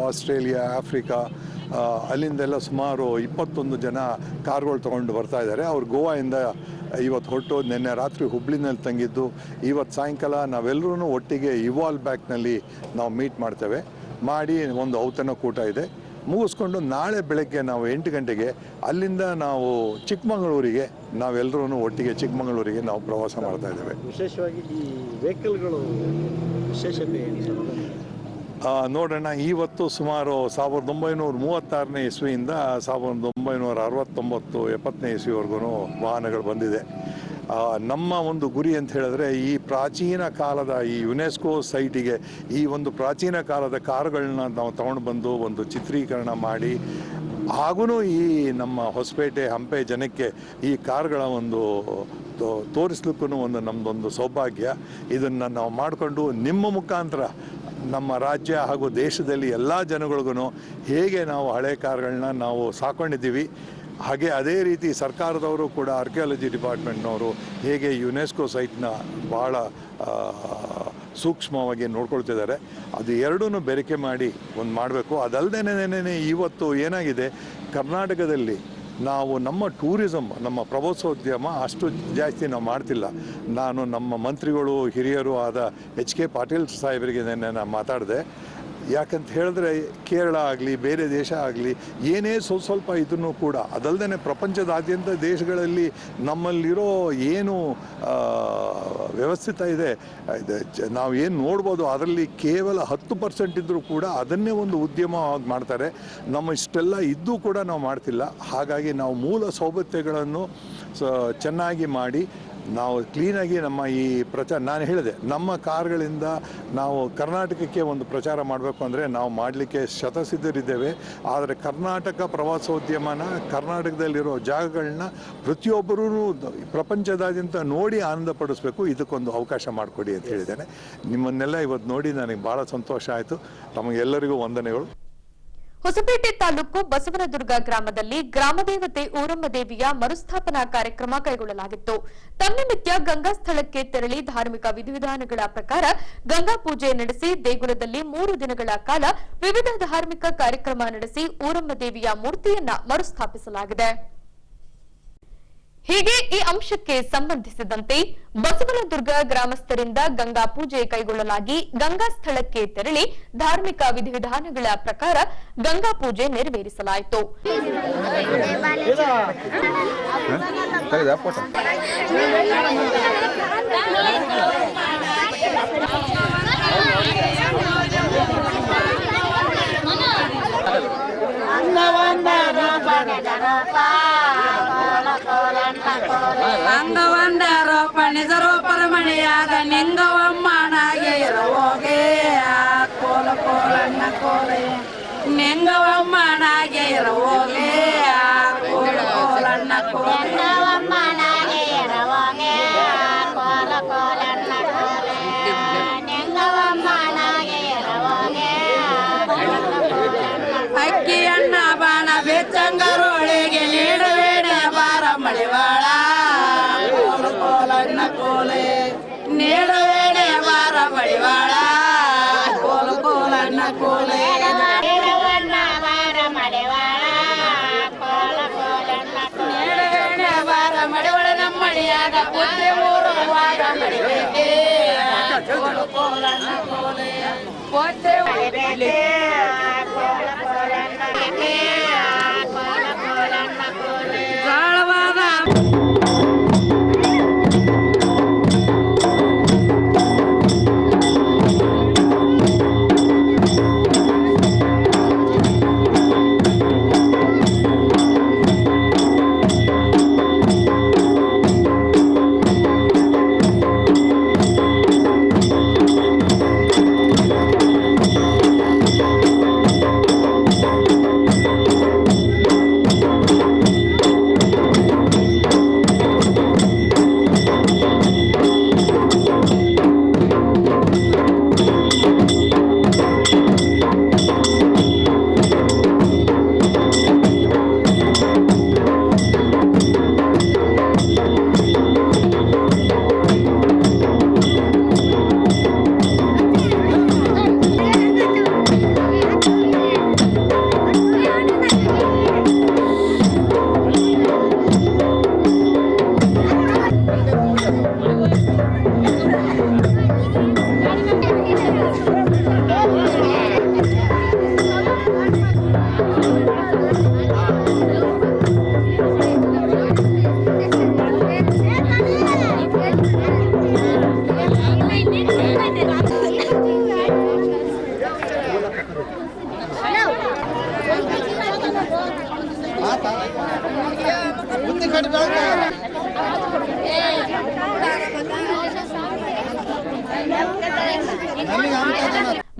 ಆಸ್ಟ್ರೇಲಿಯಾ, ಆಫ್ರಿಕಾ ಅಲ್ಲಿಂದೆಲ್ಲ ಸುಮಾರು 21 ಜನ ಕಾರ್ಗಳು ತೊಗೊಂಡು ಬರ್ತಾ ಇದ್ದಾರೆ. ಅವ್ರು ಗೋವಾದಿಂದ ಇವತ್ತು ಹೊರಟು ನಿನ್ನೆ ರಾತ್ರಿ ಹುಬ್ಳಿನಲ್ಲಿ ತಂಗಿದ್ದು ಇವತ್ತು ಸಾಯಂಕಾಲ ನಾವೆಲ್ಲರೂ ಒಟ್ಟಿಗೆ ಇವಾಲ್ ಬ್ಯಾಕ್ನಲ್ಲಿ ನಾವು ಮೀಟ್ ಮಾಡ್ತೇವೆ. ಮಾಡಿ ಒಂದು ಔತಣಕೂಟ ಇದೆ. ಮುಗಿಸ್ಕೊಂಡು ನಾಳೆ ಬೆಳಗ್ಗೆ ನಾವು 8 ಗಂಟೆಗೆ ಅಲ್ಲಿಂದ ನಾವು ಚಿಕ್ಕಮಗಳೂರಿಗೆ ನಾವೆಲ್ಲರೂ ಒಟ್ಟಿಗೆ ಚಿಕ್ಕಮಗಳೂರಿಗೆ ನಾವು ಪ್ರವಾಸ ಮಾಡ್ತಾ ಇದ್ದೇವೆ. ವಿಶೇಷವಾಗಿ ಈ ವೆಹಿಕಲ್ಗಳು ವಿಶೇಷತೆ ನೋಡೋಣ. ಇವತ್ತು ಸುಮಾರು 1936ನೇ ಇಸ್ವಿಯಿಂದ 1969, 70ನೇ ಇಸ್ವಿವರೆಗೂ ವಾಹನಗಳು ಬಂದಿದೆ. ನಮ್ಮ ಒಂದು ಗುರಿ ಅಂತ ಹೇಳಿದ್ರೆ ಈ ಪ್ರಾಚೀನ ಕಾಲದ ಈ ಯುನೆಸ್ಕೋ ಸೈಟಿಗೆ ಈ ಒಂದು ಪ್ರಾಚೀನ ಕಾಲದ ಕಾರುಗಳನ್ನ ನಾವು ತಗೊಂಡು ಬಂದು ಒಂದು ಚಿತ್ರೀಕರಣ ಮಾಡಿ ಹಾಗೂ ಈ ನಮ್ಮ ಹೊಸಪೇಟೆ ಹಂಪೆ ಜನಕ್ಕೆ ಈ ಕಾರ್ಗಳ ಒಂದು ತೋರಿಸ್ಲಿಕ್ಕೂ ನಮ್ಮದೊಂದು ಸೌಭಾಗ್ಯ. ಇದನ್ನು ನಾವು ಮಾಡಿಕೊಂಡು ನಿಮ್ಮ ಮುಖಾಂತರ ನಮ್ಮ ರಾಜ್ಯ ಹಾಗೂ ದೇಶದಲ್ಲಿ ಎಲ್ಲ ಜನಗಳಿಗೂ ಹೇಗೆ ನಾವು ಹಳೆ ಕಾರ್ಗಳನ್ನ ನಾವು ಸಾಕೊಂಡಿದ್ದೀವಿ, ಹಾಗೆ ಅದೇ ರೀತಿ ಸರ್ಕಾರದವರು ಕೂಡ ಆರ್ಕಿಯಾಲಜಿ ಡಿಪಾರ್ಟ್ಮೆಂಟ್ನವರು ಹೇಗೆ ಯುನೆಸ್ಕೋ ಸೈಟ್ನ ಭಾಳ ಸೂಕ್ಷ್ಮವಾಗಿ ನೋಡ್ಕೊಳ್ತಿದ್ದಾರೆ, ಅದು ಎರಡೂ ಬೆರಕೆ ಮಾಡಿ ಒಂದು ಮಾಡಬೇಕು. ಅದಲ್ಲದೇನೆ ಇವತ್ತು ಏನಾಗಿದೆ, ಕರ್ನಾಟಕದಲ್ಲಿ ನಾವು ನಮ್ಮ ಟೂರಿಸಮ್, ನಮ್ಮ ಪ್ರವಾಸೋದ್ಯಮ ಅಷ್ಟು ಜಾಸ್ತಿ ನಾವು ಮಾಡ್ತಿಲ್ಲ. ನಾನು ನಮ್ಮ ಮಂತ್ರಿಗಳು ಹಿರಿಯರು ಆದ HK ಪಾಟೀಲ್ ಸಾಹೇಬರಿಗೆ ನಾನು ಮಾತಾಡಿದೆ. ಯಾಕಂತ ಹೇಳಿದ್ರೆ ಕೇರಳ ಆಗಲಿ ಬೇರೆ ದೇಶ ಆಗಲಿ ಏನೇ ಸ್ವಲ್ಪ ಇದನ್ನು ಕೂಡ, ಅದಲ್ಲದೆ ಪ್ರಪಂಚದಾದ್ಯಂತ ದೇಶಗಳಲ್ಲಿ ನಮ್ಮಲ್ಲಿರೋ ಏನು ವ್ಯವಸ್ಥಿತ ಇದೆ, ನಾವು ಏನು ನೋಡ್ಬೋದು, ಅದರಲ್ಲಿ ಕೇವಲ 10% ಇದ್ದರೂ ಕೂಡ ಅದನ್ನೇ ಒಂದು ಉದ್ಯಮವಾಗಿ ಮಾಡ್ತಾರೆ. ನಮ್ಮ ಇಷ್ಟೆಲ್ಲ ಇದ್ದೂ ಕೂಡ ನಾವು ಮಾಡ್ತಿಲ್ಲ. ಹಾಗಾಗಿ ನಾವು ಮೂಲ ಸೌಲಭ್ಯಗಳನ್ನು ಚೆನ್ನಾಗಿ ಮಾಡಿ ನಾವು ಕ್ಲೀನಾಗಿ ನಮ್ಮ ಈ ನಾನು ಹೇಳಿದೆ, ನಮ್ಮ ಕಾರ್ಗಳಿಂದ ನಾವು ಕರ್ನಾಟಕಕ್ಕೆ ಒಂದು ಪ್ರಚಾರ ಮಾಡಬೇಕು ಅಂದರೆ ನಾವು ಮಾಡಲಿಕ್ಕೆ ಶತಸಿದ್ಧರಿದ್ದೇವೆ. ಆದರೆ ಕರ್ನಾಟಕ ಪ್ರವಾಸೋದ್ಯಮನ, ಕರ್ನಾಟಕದಲ್ಲಿರೋ ಜಾಗಗಳನ್ನ ಪ್ರತಿಯೊಬ್ಬರೂ ಪ್ರಪಂಚದಾದ್ಯಂತ ನೋಡಿ ಆನಂದಪಡಿಸ್ಬೇಕು. ಇದಕ್ಕೊಂದು ಅವಕಾಶ ಮಾಡಿಕೊಡಿ ಅಂತ ಹೇಳಿದ್ದೇನೆ. ನಿಮ್ಮನ್ನೆಲ್ಲ ಇವತ್ತು ನೋಡಿ ನನಗೆ ಭಾಳ ಸಂತೋಷ ಆಯಿತು. ತಮಗೆಲ್ಲರಿಗೂ ವಂದನೆಗಳು. ಹೊಸಪೇಟೆ ತಾಲೂಕು ಬಸವನದುರ್ಗ ಗ್ರಾಮದಲ್ಲಿ ಗ್ರಾಮದೇವತೆ ಊರಮ್ಮ ದೇವಿಯ ಮರುಸ್ಥಾಪನಾ ಕಾರ್ಯಕ್ರಮ ಕೈಗೊಳ್ಳಲಾಗಿತ್ತು. ತನ್ನನಿತ್ಯ ಗಂಗಾ ಸ್ಥಳಕ್ಕೆ ತೆರಳಿ ಧಾರ್ಮಿಕ ವಿಧಿವಿಧಾನಗಳ ಪ್ರಕಾರ ಗಂಗಾ ಪೂಜೆ ನಡೆಸಿ ದೇಗುಲದಲ್ಲಿ 3 ದಿನಗಳ ಕಾಲ ವಿವಿಧ ಧಾರ್ಮಿಕ ಕಾರ್ಯಕ್ರಮ ನಡೆಸಿ ಊರಮ್ಮ ದೇವಿಯ ಮೂರ್ತಿಯನ್ನ ಮರುಸ್ಥಾಪಿಸಲಾಗಿದೆ. ಹೀಗೆ ಈ ಅಂಶಕ್ಕೆ ಸಂಬಂಧಿಸಿದಂತೆ ಬಸವನದುರ್ಗ ಗ್ರಾಮಸ್ಥರಿಂದ ಗಂಗಾ ಪೂಜೆ ಕೈಗೊಳ್ಳಲಾಗಿ ಗಂಗಾ ಸ್ಥಳಕ್ಕೆ ತೆರಳಿ ಧಾರ್ಮಿಕ ವಿಧಿವಿಧಾನಗಳ ಪ್ರಕಾರ ಗಂಗಾ ಪೂಜೆ ನೆರವೇರಿಸಲಾಯಿತು. ಅಂಗವಂದರೋಪಣಿ ಸರೋಪರಮಣಿಯಾದ ನಿಂಗವಮ್ಮನಾಗೆ ಇರುವೋಗೆ ಕೋಲ ಕೋಲನ್ನ ಕೋಲೆ ನಿಂಗವಮ್ಮನಾಗೆ ಇರುವೋಗೆ ಕೋಲ ಕೋಲನ್ನ ಕೋಲಮ್ಮನಾಗೆ ಇರುವೋಗೆ ಕೋಲ ಕೋಲನ್ನ ಕೋಲೆ ನಿಂಗವಮ್ಮನಾಗೆ ಇರುವೋಗೆ ಅಕ್ಕಿಯನ್ನ ಬಾಣ ಬೆಚ್ಚಂಗರೊಳಗೆ ನೀಡುವೇಡ ಬಾರ ಮಳಿವಾಳ ಕೋಲ ಕೋಲನ್ನ ಕೋಲೆ ನೀಡುವೇಡ ಬಾರ ಮಳಿವಾಳ ಕೋಲ ಕೋಲನ್ನ ಕೋಲೆ ಬಾರ ಮಳಿವಾಳ ಕೋಲ ಕೋಲನ್ನ ನೀಡುವೇಡ ಬಾರ ಮಳಿವಾಳ ನಮ್ಮಡಿಯಾಗ ಪುತ್ರಿ ಊರುವಾಗ ಮಡಿಬೇಕೆ ಕೋಲ ಕೋಲನ್ನ ಕೋಲೆ ಪುತ್ರಿ ಮಡಿಬೇಕೆ ಕೋಲ ಕೋಲನ್ನ ಕೋಲ ಕೋಲನ್ನ ಕೋಲೆ ಗಾಳವಾದ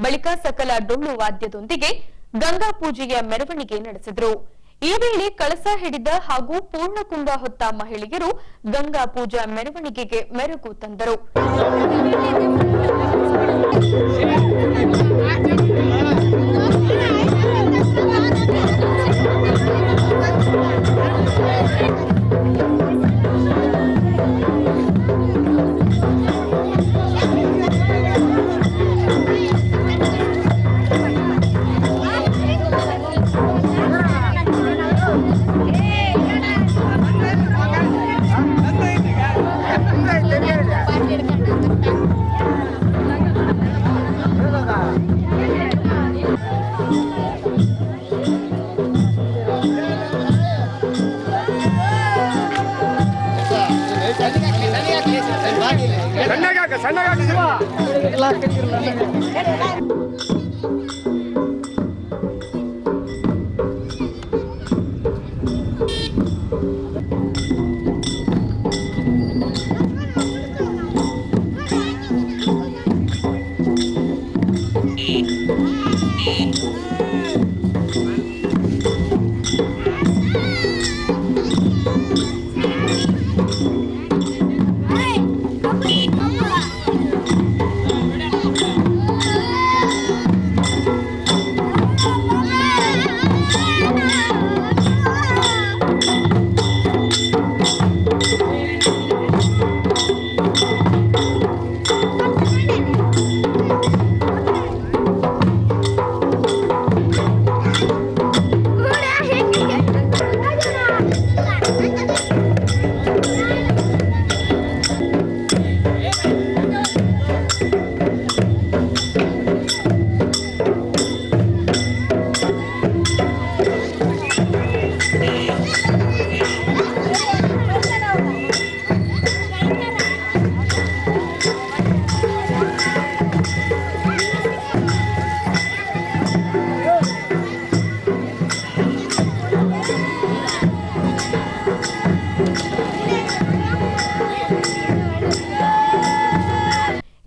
ಬಳಿಕ ಸಕಲ ಡೊಳ್ಳು ವಾದ್ಯದೊಂದಿಗೆ ಗಂಗಾ ಪೂಜೆಯ ಮೆರವಣಿಗೆ ನಡೆಸಿದರು. ಈ ವೇಳೆ ಕಳಸ ಹಿಡಿದ ಹಾಗೂ ಪೂರ್ಣಕುಂಭ ಹೊತ್ತ ಮಹಿಳೆಯರು ಗಂಗಾ ಪೂಜಾ ಮೆರವಣಿಗೆಗೆ ಮೆರುಗು ತಂದರು.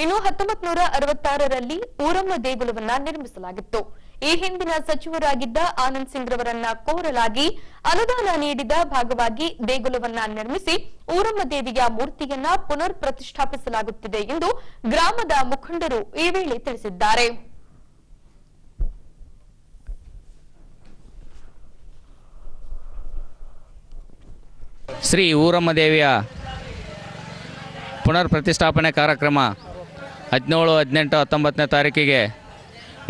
ಇನ್ನು 1966ರಲ್ಲಿ ಊರಮ್ಮ ದೇಗುಲವನ್ನ ನಿರ್ಮಿಸಲಾಗಿತ್ತು. ಈ ಹಿಂದಿನ ಸಚಿವರಾಗಿದ್ದ ಆನಂದ್ ಸಿಂಗ್ ರವರನ್ನ ಕೋರಲಾಗಿ ಅನುದಾನ ನೀಡಿದ ಭಾಗವಾಗಿ ದೇಗುಲವನ್ನ ನಿರ್ಮಿಸಿ ಊರಮ್ಮ ದೇವಿಯ ಮೂರ್ತಿಯನ್ನ ಪುನರ್ ಪ್ರತಿಷ್ಠಾಪಿಸಲಾಗುತ್ತಿದೆ ಎಂದು ಗ್ರಾಮದ ಮುಖಂಡರು ಈ ವೇಳೆ ತಿಳಿಸಿದ್ದಾರೆ. ಶ್ರೀ ಊರಮ್ಮ ದೇವಿಯ ಪುನರ್ ಪ್ರತಿಷ್ಠಾಪನೆ ಕಾರ್ಯಕ್ರಮ 17, 18, 19ನೇ ತಾರೀಕಿಗೆ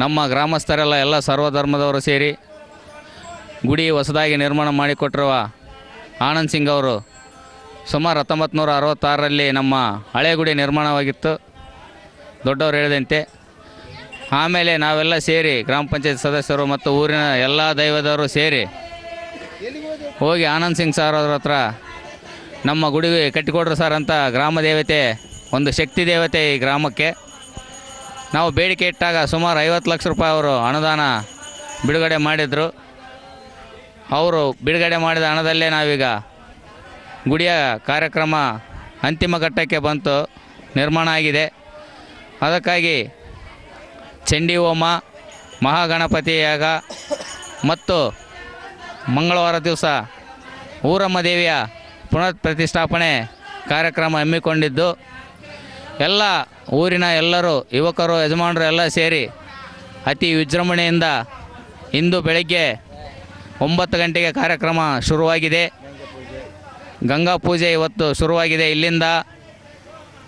ನಮ್ಮ ಗ್ರಾಮಸ್ಥರೆಲ್ಲ ಎಲ್ಲ ಸರ್ವಧರ್ಮದವರು ಸೇರಿ ಗುಡಿ ಹೊಸದಾಗಿ ನಿರ್ಮಾಣ ಮಾಡಿಕೊಟ್ಟಿರುವ ಆನಂದ್ ಸಿಂಗ್ ಅವರು ಸುಮಾರು 1966ರಲ್ಲಿ ನಮ್ಮ ಹಳೆ ಗುಡಿ ನಿರ್ಮಾಣವಾಗಿತ್ತು ದೊಡ್ಡವರು ಹೇಳಿದಂತೆ. ಆಮೇಲೆ ನಾವೆಲ್ಲ ಸೇರಿ ಗ್ರಾಮ ಪಂಚಾಯತ್ ಸದಸ್ಯರು ಮತ್ತು ಊರಿನ ಎಲ್ಲ ದೈವದವರು ಸೇರಿ ಹೋಗಿ ಆನಂದ್ ಸಿಂಗ್ ಸರ್ ಅವ್ರ ಹತ್ರ ನಮ್ಮ ಗುಡಿಗೆ ಕಟ್ಟಿಕೊಡ್ರು ಸರ್ ಅಂತ ಗ್ರಾಮ ದೇವತೆ ಒಂದು ಶಕ್ತಿ ದೇವತೆ ಈ ಗ್ರಾಮಕ್ಕೆ ನಾವು ಬೇಡಿಕೆ ಇಟ್ಟಾಗ ಸುಮಾರು 50 ಲಕ್ಷ ರೂಪಾಯಿ ಅವರು ಅನುದಾನ ಬಿಡುಗಡೆ ಮಾಡಿದರು. ಅವರು ಬಿಡುಗಡೆ ಮಾಡಿದ ಹಣದಲ್ಲೇ ನಾವೀಗ ಗುಡಿಯ ಕಾರ್ಯಕ್ರಮ ಅಂತಿಮ ಘಟ್ಟಕ್ಕೆ ಬಂತು, ನಿರ್ಮಾಣ ಆಗಿದೆ. ಅದಕ್ಕಾಗಿ ಚಂಡಿ ಹೋಮ, ಮಹಾಗಣಪತಿ ಯಾಗ ಮತ್ತು ಮಂಗಳವಾರ ದಿವಸ ಊರಮ್ಮ ದೇವಿಯ ಪುನರ್ ಪ್ರತಿಷ್ಠಾಪನೆ ಕಾರ್ಯಕ್ರಮ ಹಮ್ಮಿಕೊಂಡಿದ್ದು ಎಲ್ಲ ಊರಿನ ಎಲ್ಲರೂ ಯುವಕರು ಯಜಮಾನರು ಎಲ್ಲ ಸೇರಿ ಅತಿ ವಿಜೃಂಭಣೆಯಿಂದ ಇಂದು ಬೆಳಗ್ಗೆ 9 ಗಂಟೆಗೆ ಕಾರ್ಯಕ್ರಮ ಶುರುವಾಗಿದೆ. ಗಂಗಾ ಪೂಜೆ ಇವತ್ತು ಶುರುವಾಗಿದೆ. ಇಲ್ಲಿಂದ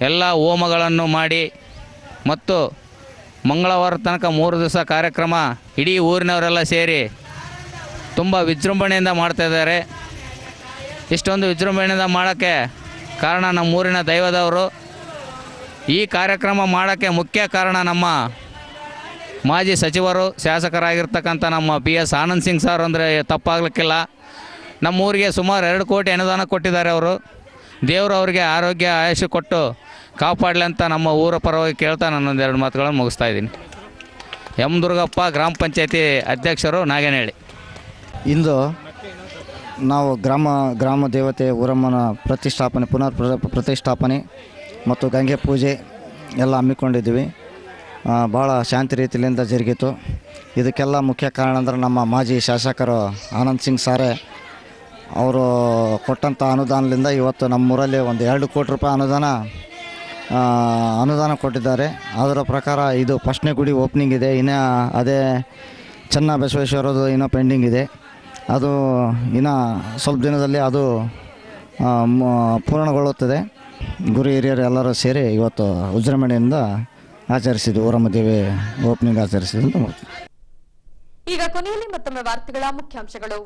ಎಲ್ಲ ಹೋಮಗಳನ್ನು ಮಾಡಿ ಮತ್ತು ಮಂಗಳವಾರ ತನಕ 3 ದಿವಸ ಕಾರ್ಯಕ್ರಮ ಇಡೀ ಊರಿನವರೆಲ್ಲ ಸೇರಿ ತುಂಬ ವಿಜೃಂಭಣೆಯಿಂದ ಮಾಡ್ತಾಯಿದ್ದಾರೆ. ಇಷ್ಟೊಂದು ವಿಜೃಂಭಣೆಯಿಂದ ಮಾಡೋಕ್ಕೆ ಕಾರಣ ನಮ್ಮೂರಿನ ದೈವದವರು. ಈ ಕಾರ್ಯಕ್ರಮ ಮಾಡೋಕ್ಕೆ ಮುಖ್ಯ ಕಾರಣ ನಮ್ಮ ಮಾಜಿ ಸಚಿವರು ಶಾಸಕರಾಗಿರ್ತಕ್ಕಂಥ ನಮ್ಮ PS ಆನಂದ್ ಸಿಂಗ್ ಸರ್ ಅಂದರೆ ತಪ್ಪಾಗಲಿಕ್ಕಿಲ್ಲ. ನಮ್ಮೂರಿಗೆ ಸುಮಾರು 2 ಕೋಟಿ ಅನುದಾನ ಕೊಟ್ಟಿದ್ದಾರೆ ಅವರು. ದೇವರು ಅವರಿಗೆ ಆರೋಗ್ಯ ಆಯುಷ್ಯ ಕೊಟ್ಟು ಕಾಪಾಡಲಿ ಅಂತ ನಮ್ಮ ಊರ ಪರವಾಗಿ ಕೇಳ್ತಾ ನಾನೊಂದು 2 ಮಾತುಗಳನ್ನು ಮುಗಿಸ್ತಾ ಇದ್ದೀನಿ. ಎಂ ದುರ್ಗಪ್ಪ, ಗ್ರಾಮ ಪಂಚಾಯತಿ ಅಧ್ಯಕ್ಷರು, ನಾಗೇನಹಳ್ಳಿ. ಇಂದು ನಾವು ಗ್ರಾಮ ದೇವತೆ ಊರಮ್ಮನ ಪ್ರತಿಷ್ಠಾಪನೆ, ಪುನರ್ ಪ್ರತಿಷ್ಠಾಪನೆ ಮತ್ತು ಗಂಗೆ ಪೂಜೆ ಎಲ್ಲ ಹಮ್ಮಿಕೊಂಡಿದ್ದೀವಿ. ಭಾಳ ಶಾಂತಿ ರೀತಿಯಿಂದ ಜರುಗಿತು. ಇದಕ್ಕೆಲ್ಲ ಮುಖ್ಯ ಕಾರಣ ಅಂದರೆ ನಮ್ಮ ಮಾಜಿ ಶಾಸಕರು ಆನಂದ್ ಸಿಂಗ್ ಸಾರೆ ಅವರು ಕೊಟ್ಟಂಥ ಅನುದಾನದಿಂದ ಇವತ್ತು ನಮ್ಮೂರಲ್ಲಿ ಒಂದು 2 ಕೋಟಿ ರೂಪಾಯಿ ಅನುದಾನ ಕೊಟ್ಟಿದ್ದಾರೆ. ಅದರ ಪ್ರಕಾರ ಇದು ಫಸ್ಟ್ನೇ ಗುಡಿ ಓಪನಿಂಗ್ ಇದೆ. ಇನ್ನು ಅದೇ ಚೆನ್ನ ಬಸವೇಶ್ವರದು ಇನ್ನೂ ಪೆಂಡಿಂಗ್ ಇದೆ. ಅದು ಇನ್ನು ಸ್ವಲ್ಪ ದಿನದಲ್ಲಿ ಅದು ಪೂರ್ಣಗೊಳ್ಳುತ್ತದೆ. ಗುರು ಹಿರಿಯರು ಎಲ್ಲರೂ ಸೇರಿ ಇವತ್ತು ವಿಜೃಂಭಣೆಯಿಂದ ಆಚರಿಸಿದ್ದು ಊರಮ್ಮ ದೇವಿ ಓಪನಿಂಗ್ ಆಚರಿಸಿದ್ದು. ಈಗ ಕೊನೆಯಲ್ಲಿ ಮತ್ತೊಮ್ಮೆ ವಾರ್ತೆಗಳ ಮುಖ್ಯಾಂಶಗಳು.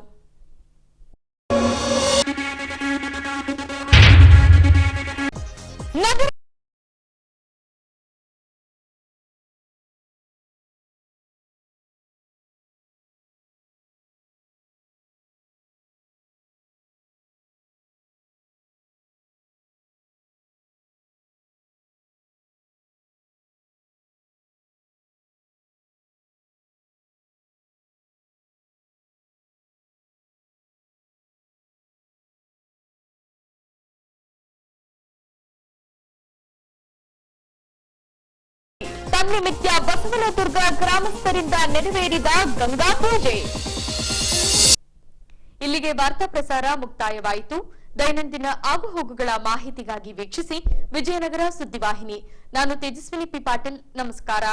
ತನ್ನಿಮಿತ್ತ ಬಸವನದುರ್ಗ ಗ್ರಾಮಸ್ಥರಿಂದ ನೆರವೇರಿದ ಗಂಗಾ ಪೂಜೆ. ಇಲ್ಲಿಗೆ ವಾರ್ತಾ ಪ್ರಸಾರ ಮುಕ್ತಾಯವಾಯಿತು. ದೈನಂದಿನ ಆಗುಹೋಗುಗಳ ಮಾಹಿತಿಗಾಗಿ ವೀಕ್ಷಿಸಿ ವಿಜಯನಗರ ಸುದ್ದಿವಾಹಿನಿ. ನಾನು ತೇಜಸ್ವಿನಿ ಪಿ ಪಾಟೀಲ್. ನಮಸ್ಕಾರ.